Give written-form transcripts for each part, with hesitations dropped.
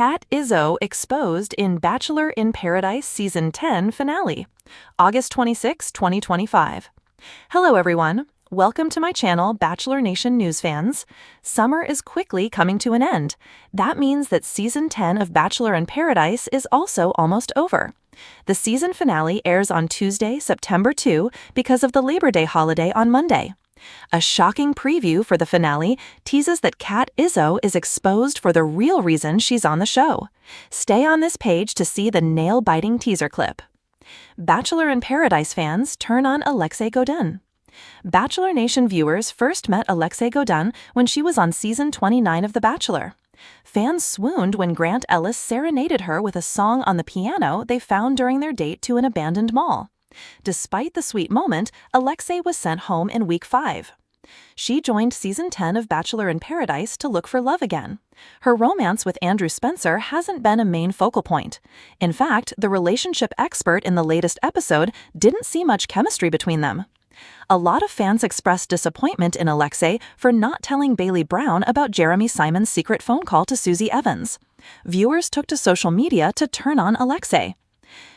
Kat Izzo exposed in Bachelor in Paradise Season 10 finale, August 26, 2025. Hello everyone, welcome to my channel Bachelor Nation news fans. Summer is quickly coming to an end. That means that Season 10 of Bachelor in Paradise is also almost over. The season finale airs on Tuesday, September 2 because of the Labor Day holiday on Monday. A shocking preview for the finale teases that Kat Izzo is exposed for the real reason she's on the show. Stay on this page to see the nail-biting teaser clip. Bachelor in Paradise fans turn on Alexei Godin. Bachelor Nation viewers first met Alexei Godin when she was on Season 29 of The Bachelor. Fans swooned when Grant Ellis serenaded her with a song on the piano they found during their date to an abandoned mall. Despite the sweet moment, Alexei was sent home in Week 5. She joined Season 10 of Bachelor in Paradise to look for love again. Her romance with Andrew Spencer hasn't been a main focal point. In fact, the relationship expert in the latest episode didn't see much chemistry between them. A lot of fans expressed disappointment in Alexei for not telling Bailey Brown about Jeremy Simon's secret phone call to Susie Evans. Viewers took to social media to turn on Alexei.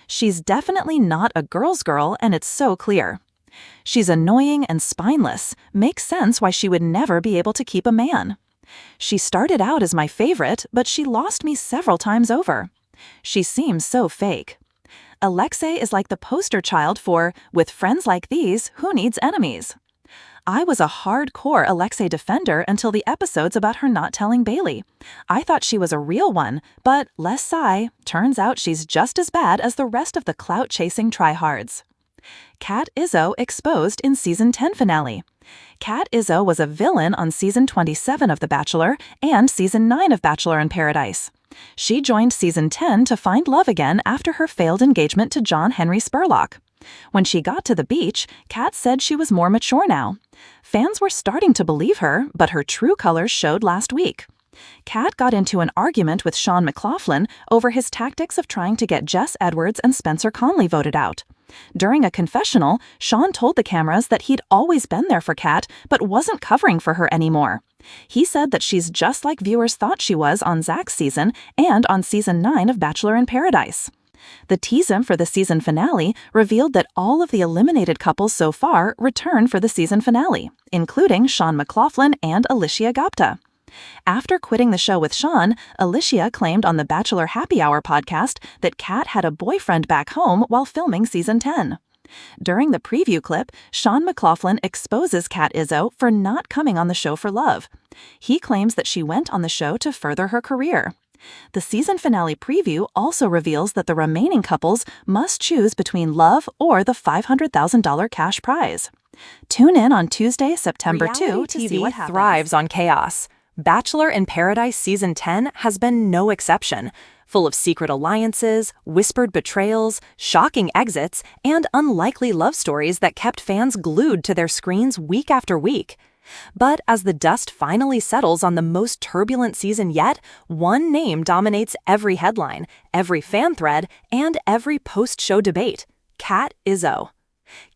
She's definitely not a girl's girl, and it's so clear. She's annoying and spineless. Makes sense why she would never be able to keep a man. She started out as my favorite, but she lost me several times over. She seems so fake. Alexei is like the poster child for, with friends like these, who needs enemies? I was a hardcore Alexei defender until the episodes about her not telling Bailey. I thought she was a real one, but less sigh, turns out she's just as bad as the rest of the clout-chasing tryhards. Kat Izzo exposed in Season 10 finale. Kat Izzo was a villain on Season 27 of The Bachelor and Season 9 of Bachelor in Paradise. She joined Season 10 to find love again after her failed engagement to John Henry Spurlock. When she got to the beach, Kat said she was more mature now. Fans were starting to believe her, but her true colors showed last week. Kat got into an argument with Sean McLaughlin over his tactics of trying to get Jess Edwards and Spencer Conley voted out. During a confessional, Sean told the cameras that he'd always been there for Kat, but wasn't covering for her anymore. He said that she's just like viewers thought she was on Zach's season and on Season 9 of Bachelor in Paradise. The teaser for the season finale revealed that all of the eliminated couples so far return for the season finale, including Sean McLaughlin and Alicia Gupta. After quitting the show with Sean, Alicia claimed on the Bachelor Happy Hour podcast that Kat had a boyfriend back home while filming Season 10. During the preview clip, Sean McLaughlin exposes Kat Izzo for not coming on the show for love. He claims that she went on the show to further her career. The season finale preview also reveals that the remaining couples must choose between love or the $500,000 cash prize. Tune in on Tuesday, September 2 to see what happens. Thrives on chaos. Bachelor in Paradise Season 10 has been no exception, full of secret alliances, whispered betrayals, shocking exits, and unlikely love stories that kept fans glued to their screens week after week. But as the dust finally settles on the most turbulent season yet, one name dominates every headline, every fan thread, and every post-show debate: Kat Izzo.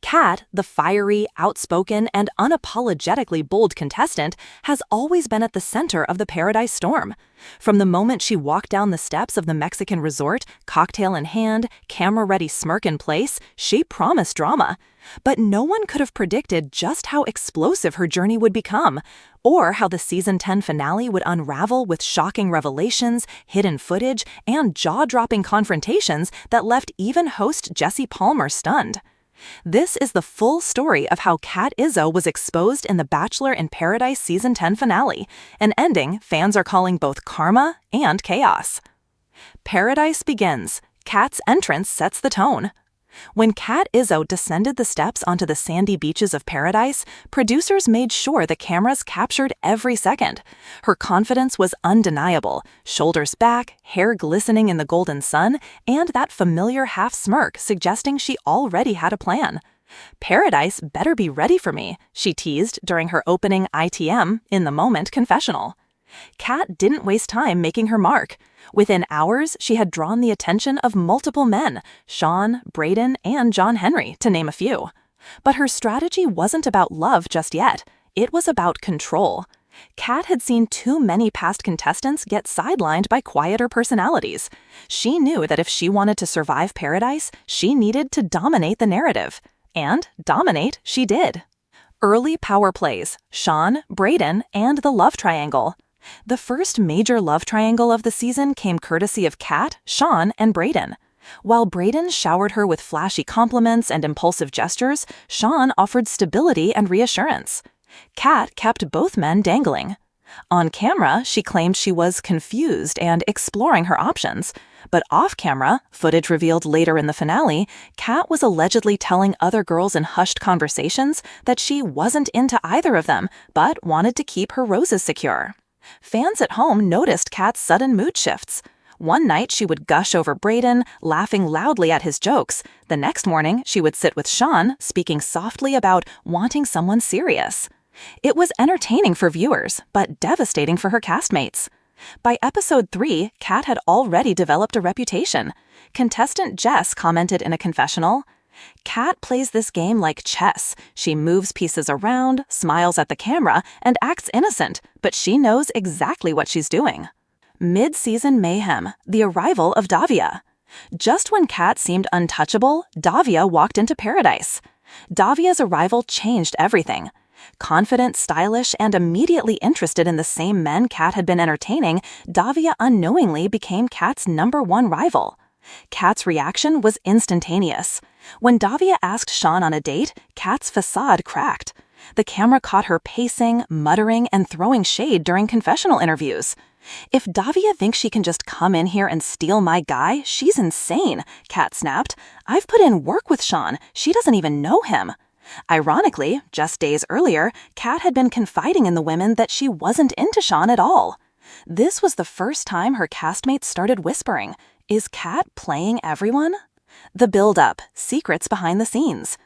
Kat, the fiery, outspoken, and unapologetically bold contestant, has always been at the center of the Paradise Storm. From the moment she walked down the steps of the Mexican resort, cocktail in hand, camera-ready smirk in place, she promised drama. But no one could have predicted just how explosive her journey would become, or how the Season 10 finale would unravel with shocking revelations, hidden footage, and jaw-dropping confrontations that left even host Jesse Palmer stunned. This is the full story of how Kat Izzo was exposed in the Bachelor in Paradise Season 10 finale, an ending fans are calling both karma and chaos. Paradise begins. Kat's entrance sets the tone. When Kat Izzo descended the steps onto the sandy beaches of Paradise, producers made sure the cameras captured every second. Her confidence was undeniable, shoulders back, hair glistening in the golden sun, and that familiar half smirk suggesting she already had a plan. "Paradise better be ready for me," she teased during her opening ITM, in the moment confessional. Kat didn't waste time making her mark. Within hours, she had drawn the attention of multiple men, Sean, Braden, and John Henry, to name a few. But her strategy wasn't about love just yet. It was about control. Kat had seen too many past contestants get sidelined by quieter personalities. She knew that if she wanted to survive Paradise, she needed to dominate the narrative. And dominate she did. Early power plays: Sean, Brayden, and the love triangle. The first major love triangle of the season came courtesy of Kat, Sean, and Brayden. While Brayden showered her with flashy compliments and impulsive gestures, Sean offered stability and reassurance. Kat kept both men dangling. On camera, she claimed she was confused and exploring her options. But off-camera, footage revealed later in the finale, Kat was allegedly telling other girls in hushed conversations that she wasn't into either of them, but wanted to keep her roses secure. Fans at home noticed Kat's sudden mood shifts. One night she would gush over Brayden, laughing loudly at his jokes. The next morning, she would sit with Sean, speaking softly about wanting someone serious. It was entertaining for viewers, but devastating for her castmates. By episode 3, Kat had already developed a reputation. Contestant Jess commented in a confessional, "Kat plays this game like chess. She moves pieces around, smiles at the camera, and acts innocent, but she knows exactly what she's doing." Mid-season mayhem: the arrival of Davia. Just when Kat seemed untouchable, Davia walked into Paradise. Davia's arrival changed everything. Confident, stylish, and immediately interested in the same men Kat had been entertaining, Davia unknowingly became Kat's #1 rival. Kat's reaction was instantaneous. When Davia asked Sean on a date, Kat's facade cracked. The camera caught her pacing, muttering, and throwing shade during confessional interviews. "If Davia thinks she can just come in here and steal my guy, she's insane," Kat snapped. "I've put in work with Sean. She doesn't even know him." Ironically, just days earlier, Kat had been confiding in the women that she wasn't into Sean at all. This was the first time her castmates started whispering, "Is Kat playing everyone?" The build-up: secrets behind the scenes.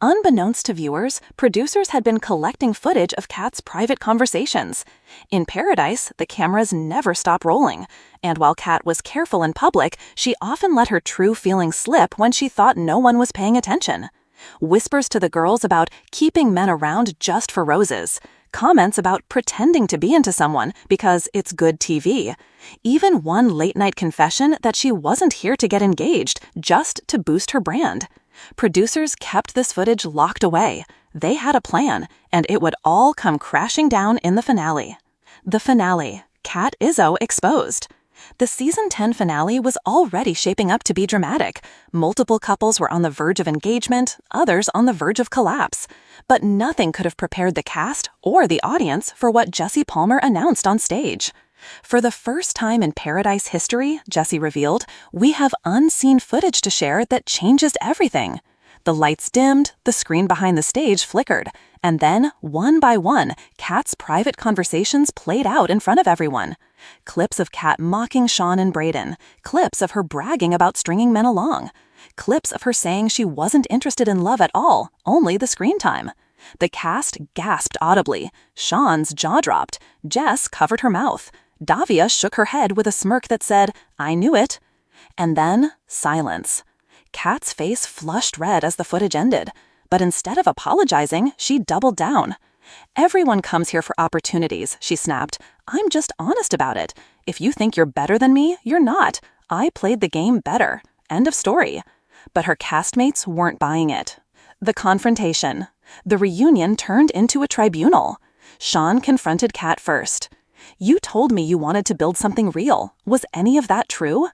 Unbeknownst to viewers, producers had been collecting footage of Kat's private conversations. In Paradise, the cameras never stop rolling, and while Kat was careful in public, she often let her true feelings slip when she thought no one was paying attention. Whispers to the girls about keeping men around just for roses. Comments about pretending to be into someone because it's good TV. Even one late-night confession that she wasn't here to get engaged, just to boost her brand. Producers kept this footage locked away. They had a plan, and it would all come crashing down in the finale. The finale: Kat Izzo exposed. The season 10 finale was already shaping up to be dramatic. Multiple couples were on the verge of engagement, others on the verge of collapse. But nothing could have prepared the cast or the audience for what Jesse Palmer announced on stage. For the first time in Paradise history, Jesse revealed, we have unseen footage to share that changes everything. The lights dimmed, the screen behind the stage flickered, and then, one by one, Kat's private conversations played out in front of everyone. Clips of Kat mocking Sean and Brayden, clips of her bragging about stringing men along, clips of her saying she wasn't interested in love at all, only the screen time. The cast gasped audibly. Sean's jaw dropped. Jess covered her mouth. Davia shook her head with a smirk that said, "I knew it." And then, silence. Kat's face flushed red as the footage ended, but instead of apologizing, she doubled down. "Everyone comes here for opportunities," she snapped. "I'm just honest about it. If you think you're better than me, you're not. I played the game better. End of story." But her castmates weren't buying it. The confrontation. The reunion turned into a tribunal. Sean confronted Kat first. "You told me you wanted to build something real. Was any of that true?"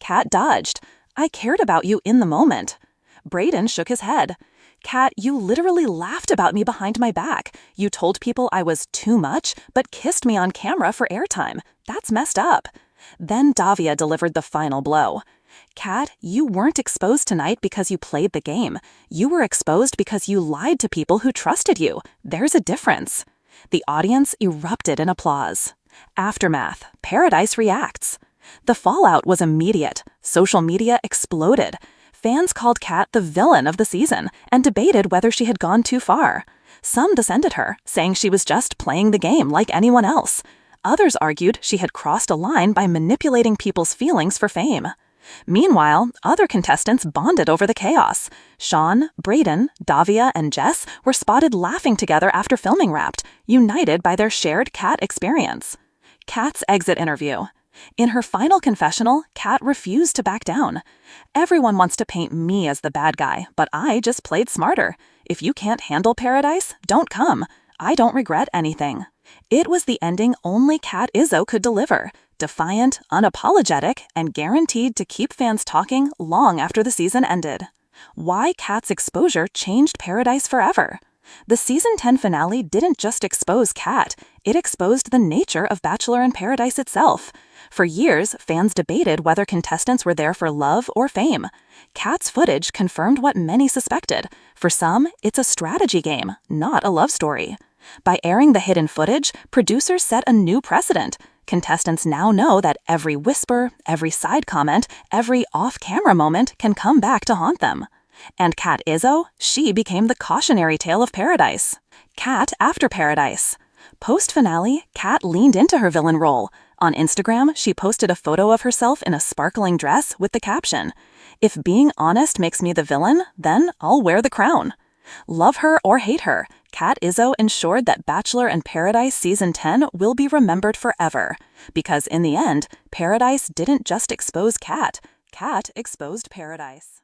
Kat dodged. "I cared about you in the moment." Brayden shook his head. "Kat, you literally laughed about me behind my back. You told people I was too much, but kissed me on camera for airtime. That's messed up." Then Davia delivered the final blow. "Kat, you weren't exposed tonight because you played the game. You were exposed because you lied to people who trusted you. There's a difference." The audience erupted in applause. Aftermath: Paradise reacts. The fallout was immediate. Social media exploded. Fans called Kat the villain of the season and debated whether she had gone too far. Some defended her, saying she was just playing the game like anyone else. Others argued she had crossed a line by manipulating people's feelings for fame. Meanwhile, other contestants bonded over the chaos. Sean, Brayden, Davia, and Jess were spotted laughing together after filming Wrapped, united by their shared Kat experience. Kat's exit interview. In her final confessional, Kat refused to back down. "Everyone wants to paint me as the bad guy, but I just played smarter. If you can't handle paradise, don't come. I don't regret anything." It was the ending only Kat Izzo could deliver. Defiant, unapologetic, and guaranteed to keep fans talking long after the season ended. Why Kat's exposure changed Paradise forever. The season 10 finale didn't just expose Kat, it exposed the nature of Bachelor in Paradise itself. For years, fans debated whether contestants were there for love or fame. Kat's footage confirmed what many suspected. For some, it's a strategy game, not a love story. By airing the hidden footage, producers set a new precedent. Contestants now know that every whisper, every side comment, every off-camera moment can come back to haunt them. And Kat Izzo, she became the cautionary tale of Paradise. Kat after Paradise. Post-finale, Kat leaned into her villain role. On Instagram, she posted a photo of herself in a sparkling dress with the caption, "If being honest makes me the villain, then I'll wear the crown." Love her or hate her, Kat Izzo ensured that Bachelor in Paradise Season 10 will be remembered forever. Because in the end, Paradise didn't just expose Kat, Kat exposed Paradise.